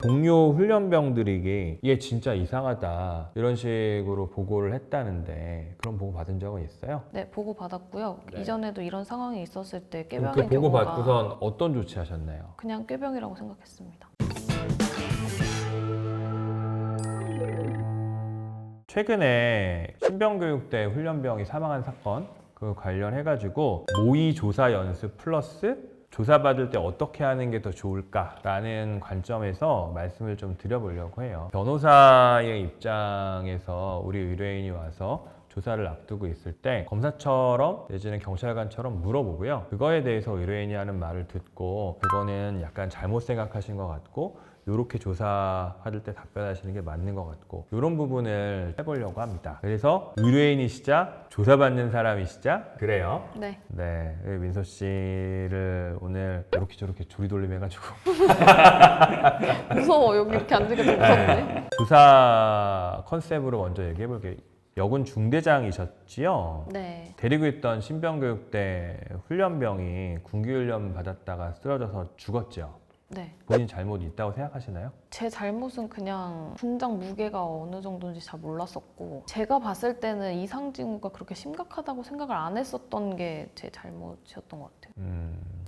동료 훈련병들에게 얘 진짜 이상하다 이런 식으로 보고를 했다는데 그런 보고 받은 적은 있어요? 네, 보고 받았고요. 네. 이전에도 이런 상황이 있었을 때 그럼 꾀병의 그 보고 경우가 받고선 어떤 조치하셨나요? 그냥 꾀병이라고 생각했습니다. 최근에 신병교육대 훈련병이 사망한 사건 그 관련해가지고 모의 조사 연습 플러스 조사받을 때 어떻게 하는 게 더 좋을까라는 관점에서 말씀을 좀 드려보려고 해요. 변호사의 입장에서 우리 의뢰인이 와서 조사를 앞두고 있을 때 검사처럼 내지는 경찰관처럼 물어보고요. 그거에 대해서 의뢰인이 하는 말을 듣고 그거는 약간 잘못 생각하신 것 같고 이렇게 조사할 때 답변하시는 게 맞는 것 같고 이런 부분을 해보려고 합니다. 그래서 의뢰인이시자 조사받는 사람이시자 그래요. 네. 네, 민서 씨를 오늘 이렇게 저렇게 조리돌림 해가지고 무서워. 여기 이렇게 앉으니까 좀 무섭네. 조사 컨셉으로 먼저 얘기해볼게요. 여군 중대장이셨지요? 네. 데리고 있던 신병교육대 훈련병이 군기훈련 받았다가 쓰러져서 죽었죠. 네. 본인 잘못이 있다고 생각하시나요? 제 잘못은 그냥 군장 무게가 어느 정도인지 잘 몰랐었고 제가 봤을 때는 이상 징후가 그렇게 심각하다고 생각을 안 했었던 게 제 잘못이었던 것 같아요.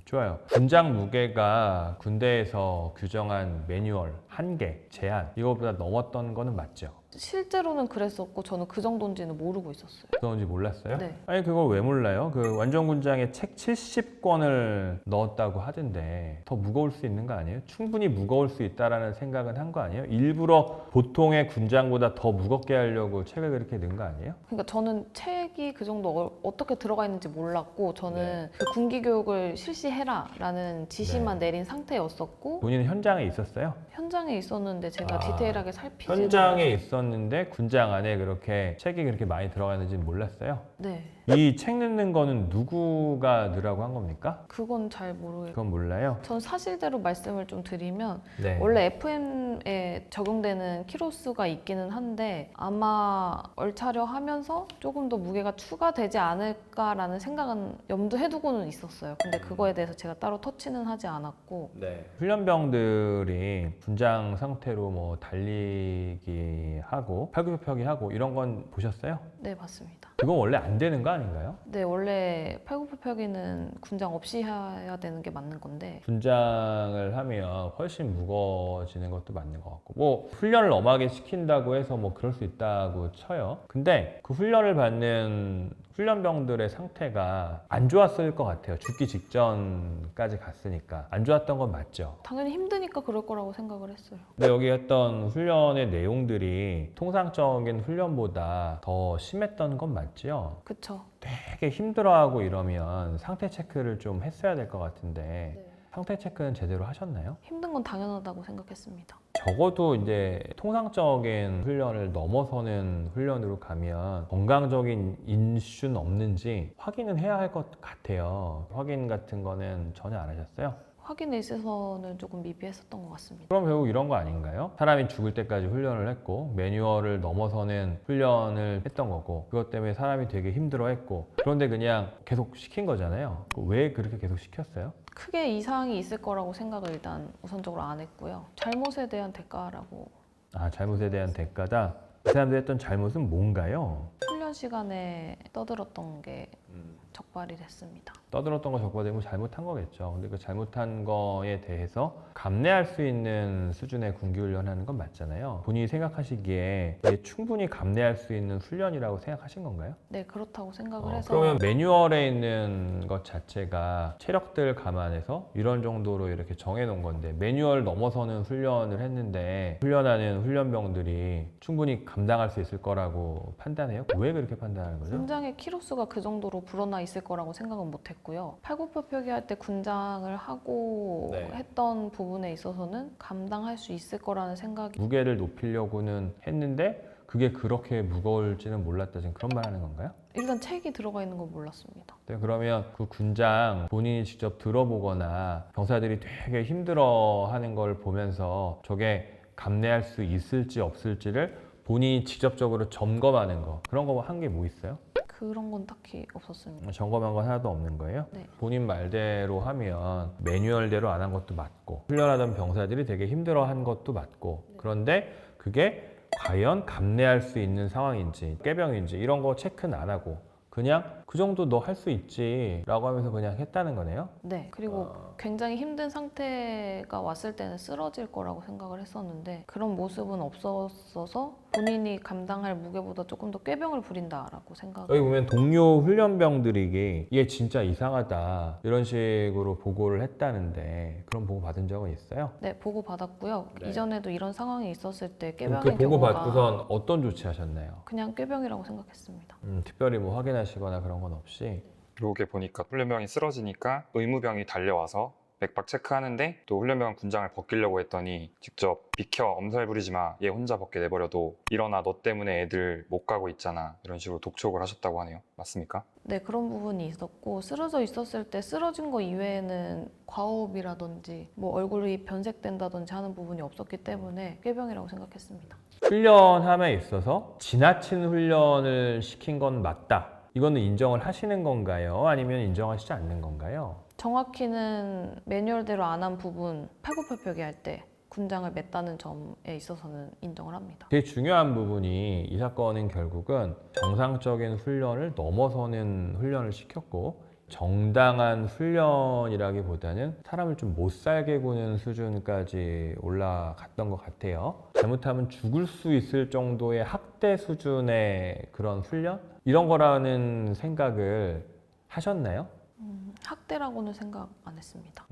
좋아요. 군장 무게가 군대에서 규정한 매뉴얼, 한계, 제한 이거보다 넘었던 거는 맞죠? 실제로는 그랬었고 저는 그 정도인지는 모르고 있었어요. 그런지 몰랐어요? 네. 아니 그걸 왜 몰라요? 그 완전군장에 책 70권을 넣었다고 하던데 더 무거울 수 있는 거 아니에요? 충분히 무거울 수 있다라는 생각은 한 거 아니에요? 일부러 보통의 군장보다 더 무겁게 하려고 책을 그렇게 넣은 거 아니에요? 그러니까 저는 책이 그 정도 어떻게 들어가 있는지 몰랐고 저는 네. 그 군기 교육을 실시해라 라는 지시만 네. 내린 상태였었고 본인은 현장에 있었어요? 현장에 있었는데 제가 디테일하게 살피지 현장에 있었는데 군장 안에 그렇게 책이 그렇게 많이 들어가 있는지는 몰랐어요? 네. 이 책 넣는 거는 누구가 넣으라고 한 겁니까? 그건 잘 모르겠고 그건 몰라요? 전 사실대로 말씀을 좀 드리면 네. 원래 FM에 적용되는 키로수가 있기는 한데 아마 얼차려 하면서 조금 더 무게가 추가되지 않을까라는 생각은 염두해 두고는 있었어요. 근데 그거에 대해서 제가 따로 터치는 하지 않았고 네. 훈련병들이 분장 상태로 뭐 달리기 하고 팔굽혀펴기 하고 이런 건 보셨어요? 네, 맞습니다. 그건 원래 안 되는 거 아닌가요? 네, 원래 팔굽혀펴기는 군장 없이 해야 되는 게 맞는 건데 분장을 하면 훨씬 무거워지는 것도 맞는 것 같고 뭐 훈련을 엄하게 시킨다고 해서 뭐 그럴 수 있다고 쳐요. 근데 그 훈련을 받는 훈련병들의 상태가 안 좋았을 것 같아요. 죽기 직전까지 갔으니까 안 좋았던 건 맞죠. 당연히 힘드니까 그럴 거라고 생각을 했어요. 근데 여기 했던 훈련의 내용들이 통상적인 훈련보다 더 심했던 건 맞지요? 그쵸? 되게 힘들어하고 이러면 상태 체크를 좀 했어야 될 것 같은데 네. 상태 체크는 제대로 하셨나요? 힘든 건 당연하다고 생각했습니다. 적어도 이제 통상적인 훈련을 넘어서는 훈련으로 가면 건강적인 인슈는 없는지 확인은 해야 할 것 같아요. 확인 같은 거는 전혀 안 하셨어요? 확인에 있어서는 조금 미비했었던 것 같습니다. 그럼 결국 이런 거 아닌가요? 사람이 죽을 때까지 훈련을 했고 매뉴얼을 넘어서는 훈련을 했던 거고 그것 때문에 사람이 되게 힘들어했고 그런데 그냥 계속 시킨 거잖아요. 왜 그렇게 계속 시켰어요? 크게 이상이 있을 거라고 생각을 일단 우선적으로 안 했고요. 잘못에 대한 대가라고. 아, 잘못에 대한 대가다. 이 사람들이 했던 잘못은 뭔가요? 훈련 시간에 떠들었던 게 적발이 됐습니다. 떠들었던 거 적발되면 잘못한 거겠죠. 근데 그 잘못한 거에 대해서 감내할 수 있는 수준의 군기훈련 하는 건 맞잖아요. 본인이 생각하시기에 이게 충분히 감내할 수 있는 훈련이라고 생각하신 건가요? 네, 그렇다고 생각을 해서 그러면 매뉴얼에 있는 것 자체가 체력들 감안해서 이런 정도로 이렇게 정해놓은 건데 매뉴얼 넘어서는 훈련을 했는데 훈련하는 훈련병들이 충분히 감당할 수 있을 거라고 판단해요? 왜 그렇게 판단하는 거죠? 군장의 키로수가 그 정도로 불어나 있을 거라고 생각은 못했고요. 팔굽혀펴기 할 때 군장을 하고 네. 했던 부분에 있어서는 감당할 수 있을 거라는 생각이 무게를 높이려고는 했는데 그게 그렇게 무거울지는 몰랐다 지금 그런 말 하는 건가요? 일단 책이 들어가 있는 건 몰랐습니다. 네, 그러면 그 군장 본인이 직접 들어보거나 병사들이 되게 힘들어하는 걸 보면서 저게 감내할 수 있을지 없을지를 본인이 직접적으로 점검하는 거 그런 거 한 게 뭐 있어요? 그런 건 딱히 없었습니다. 점검한 건 하나도 없는 거예요? 네. 본인 말대로 하면 매뉴얼대로 안 한 것도 맞고 훈련하던 병사들이 되게 힘들어한 것도 맞고 그런데 그게 과연 감내할 수 있는 상황인지 꾀병인지 이런 거 체크는 안 하고 그냥 그 정도 너 할 수 있지 라고 하면서 그냥 했다는 거네요? 네. 그리고 굉장히 힘든 상태가 왔을 때는 쓰러질 거라고 생각을 했었는데 그런 모습은 없었어서 본인이 감당할 무게보다 조금 더 꾀병을 부린다라고 생각. 여기 보면 동료 훈련병들이 얘 진짜 이상하다 이런 식으로 보고를 했다는데 그런 보고 받은 적은 있어요? 네, 보고 받았고요. 네. 이전에도 이런 상황이 있었을 때 그럼 꾀병의 그 보고 경우가 받고선 어떤 조치 하셨나요? 그냥 꾀병이라고 생각했습니다. 특별히 뭐 확인하시거나 그런 건 없이 로게 보니까 훈련병이 쓰러지니까 의무병이 달려와서 맥박 체크하는데 또 훈련병 군장을 벗기려고 했더니 직접 비켜 엄살 부리지 마 얘 혼자 벗게 내버려도 일어나 너 때문에 애들 못 가고 있잖아 이런 식으로 독촉을 하셨다고 하네요. 맞습니까? 네, 그런 부분이 있었고 쓰러져 있었을 때 쓰러진 거 이외에는 과호흡이라든지 뭐 얼굴이 변색된다든지 하는 부분이 없었기 때문에 꾀병이라고 생각했습니다. 훈련함에 있어서 지나친 훈련을 시킨 건 맞다. 이거는 인정을 하시는 건가요? 아니면 인정하시지 않는 건가요? 정확히는 매뉴얼대로 안 한 부분 팔굽혀펴기 할 때 군장을 맸다는 점에 있어서는 인정을 합니다. 되게 중요한 부분이 이 사건은 결국은 정상적인 훈련을 넘어서는 훈련을 시켰고 정당한 훈련이라기보다는 사람을 좀 못 살게 구는 수준까지 올라갔던 것 같아요. 잘못하면 죽을 수 있을 정도의 학대 수준의 그런 훈련? 이런 거라는 생각을 하셨나요? 학대라고는 생각 안 했습니다.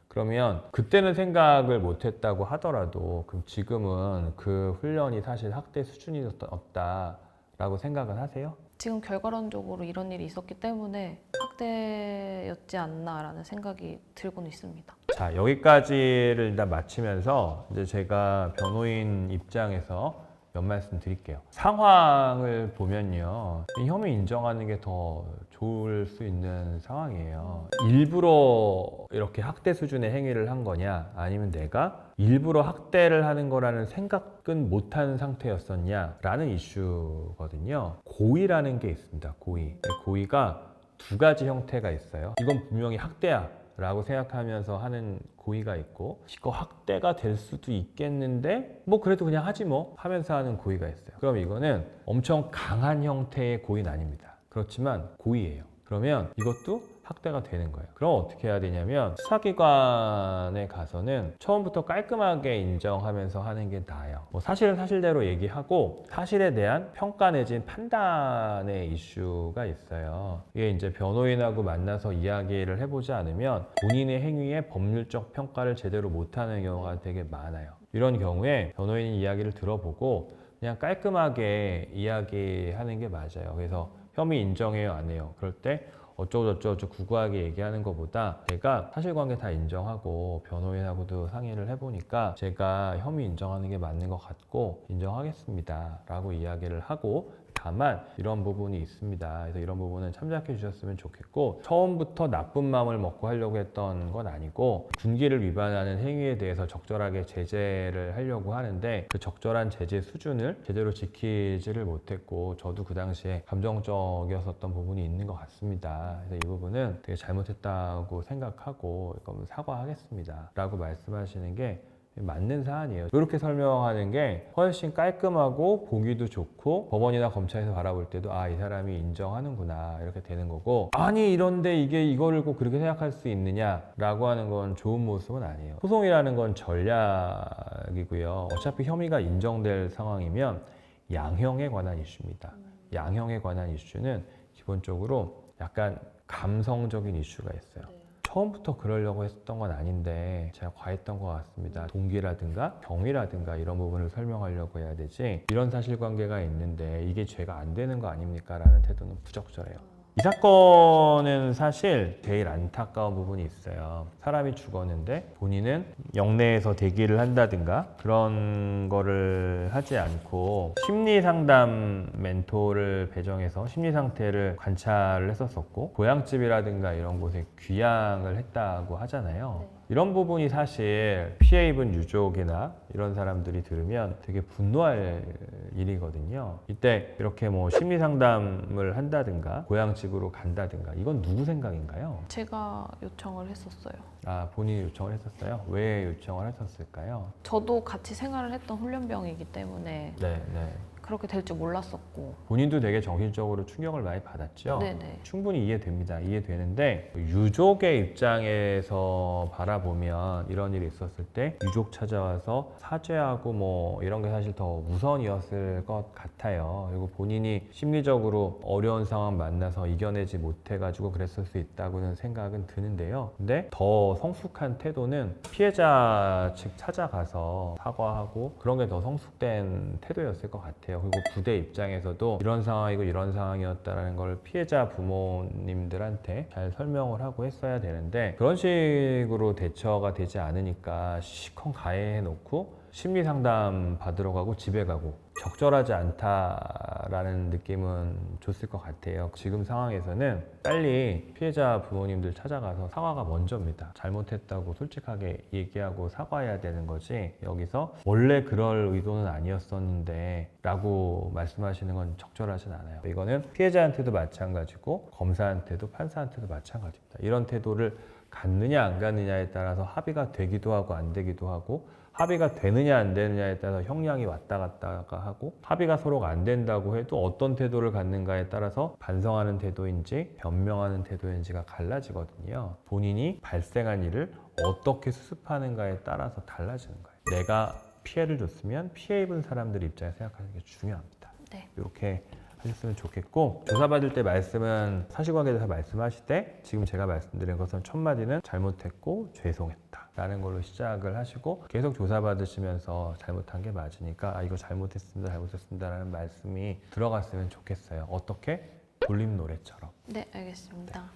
그러면 그때는 생각을 못했다고 하더라도 그럼 지금은 그 훈련이 사실 학대 수준이었다라고 생각을 하세요? 지금 결과론적으로 이런 일이 있었기 때문에 학대였지 않나라는 생각이 들고는 있습니다. 자, 여기까지를 일단 마치면서 이제 제가 변호인 입장에서 몇 말씀 드릴게요. 상황을 보면요. 이 혐의 인정하는 게 더 좋을 수 있는 상황이에요. 일부러 이렇게 학대 수준의 행위를 한 거냐, 아니면 내가 일부러 학대를 하는 거라는 생각은 못한 상태였었냐라는 이슈거든요. 고의라는 게 있습니다. 고의. 고의가 두 가지 형태가 있어요. 이건 분명히 학대야 라고 생각하면서 하는 고의가 있고 이거 학대가 될 수도 있겠는데 뭐 그래도 그냥 하지 뭐 하면서 하는 고의가 있어요. 그럼 이거는 엄청 강한 형태의 고의는 아닙니다. 그렇지만 고의예요. 그러면 이것도 학대가 되는 거예요. 그럼 어떻게 해야 되냐면 수사기관에 가서는 처음부터 깔끔하게 인정하면서 하는 게 나아요. 뭐 사실은 사실대로 얘기하고 사실에 대한 평가 내진 판단의 이슈가 있어요. 이게 이제 변호인하고 만나서 이야기를 해보지 않으면 본인의 행위에 법률적 평가를 제대로 못하는 경우가 되게 많아요. 이런 경우에 변호인이 이야기를 들어보고 그냥 깔끔하게 이야기하는 게 맞아요. 그래서 혐의 인정해요, 안 해요? 그럴 때 어쩌고저쩌고 구구하게 얘기하는 것보다 제가 사실관계 다 인정하고 변호인하고도 상의를 해보니까 제가 혐의 인정하는 게 맞는 것 같고 인정하겠습니다 라고 이야기를 하고 다만 이런 부분이 있습니다. 그래서 이런 부분은 참작해 주셨으면 좋겠고 처음부터 나쁜 마음을 먹고 하려고 했던 건 아니고 군기를 위반하는 행위에 대해서 적절하게 제재를 하려고 하는데 그 적절한 제재 수준을 제대로 지키지를 못했고 저도 그 당시에 감정적이었었던 부분이 있는 것 같습니다. 그래서 이 부분은 되게 잘못했다고 생각하고 이건 사과하겠습니다 라고 말씀하시는 게 맞는 사안이에요. 이렇게 설명하는 게 훨씬 깔끔하고 보기도 좋고 법원이나 검찰에서 바라볼 때도 아, 이 사람이 인정하는구나 이렇게 되는 거고 아니 이런데 이게 이거를 꼭 그렇게 생각할 수 있느냐라고 하는 건 좋은 모습은 아니에요. 소송이라는 건 전략이고요. 어차피 혐의가 인정될 상황이면 양형에 관한 이슈입니다. 양형에 관한 이슈는 기본적으로 약간 감성적인 이슈가 있어요. 처음부터 그러려고 했던 건 아닌데 제가 과했던 것 같습니다. 동기라든가 경위라든가 이런 부분을 설명하려고 해야 되지 이런 사실관계가 있는데 이게 죄가 안 되는 거 아닙니까? 라는 태도는 부적절해요. 이 사건은 사실 제일 안타까운 부분이 있어요. 사람이 죽었는데 본인은 영내에서 대기를 한다든가 그런 거를 하지 않고 심리상담 멘토를 배정해서 심리 상태를 관찰을 했었었고 고향집이라든가 이런 곳에 귀향을 했다고 하잖아요. 이런 부분이 사실 피해 입은 유족이나 이런 사람들이 들으면 되게 분노할 일이거든요. 이때 이렇게 뭐 심리 상담을 한다든가 고향집으로 간다든가 이건 누구 생각인가요? 제가 요청을 했었어요. 아, 본인이 요청을 했었어요? 왜 요청을 했었을까요? 저도 같이 생활을 했던 훈련병이기 때문에 네, 네. 그렇게 될 줄 몰랐었고. 본인도 되게 정신적으로 충격을 많이 받았죠? 네네. 충분히 이해됩니다. 이해되는데 유족의 입장에서 바라보면 이런 일이 있었을 때 유족 찾아와서 사죄하고 뭐 이런 게 사실 더 우선이었을 것 같아요. 그리고 본인이 심리적으로 어려운 상황 만나서 이겨내지 못해가지고 그랬을 수 있다고는 생각은 드는데요. 근데 더 성숙한 태도는 피해자 측 찾아가서 사과하고 그런 게 더 성숙된 태도였을 것 같아요. 그리고 부대 입장에서도 이런 상황이고 이런 상황이었다는 걸 피해자 부모님들한테 잘 설명을 하고 했어야 되는데 그런 식으로 대처가 되지 않으니까 시커먼 가해해 놓고 심리 상담 받으러 가고 집에 가고 적절하지 않다라는 느낌은 줬을 것 같아요. 지금 상황에서는 빨리 피해자 부모님들 찾아가서 사과가 먼저입니다. 잘못했다고 솔직하게 얘기하고 사과해야 되는 거지 여기서 원래 그럴 의도는 아니었었는데 라고 말씀하시는 건 적절하진 않아요. 이거는 피해자한테도 마찬가지고 검사한테도 판사한테도 마찬가지입니다. 이런 태도를 갖느냐 안 갖느냐에 따라서 합의가 되기도 하고 안 되기도 하고 합의가 되느냐 안 되느냐에 따라서 형량이 왔다 갔다 하고 합의가 서로가 안 된다고 해도 어떤 태도를 갖는가에 따라서 반성하는 태도인지 변명하는 태도인지가 갈라지거든요. 본인이 발생한 일을 어떻게 수습하는가에 따라서 달라지는 거예요. 내가 피해를 줬으면 피해 입은 사람들 입장에서 생각하는 게 중요합니다. 네. 이렇게 하셨으면 좋겠고 조사받을 때 말씀은 사실관계에 대해서 말씀하실 때 지금 제가 말씀드린 것은 첫 마디는 잘못했고 죄송했다 라는 걸로 시작을 하시고 계속 조사받으시면서 잘못한 게 맞으니까 아 이거 잘못했습니다 라는 말씀이 들어갔으면 좋겠어요. 어떻게? 돌림 노래처럼. 네, 알겠습니다.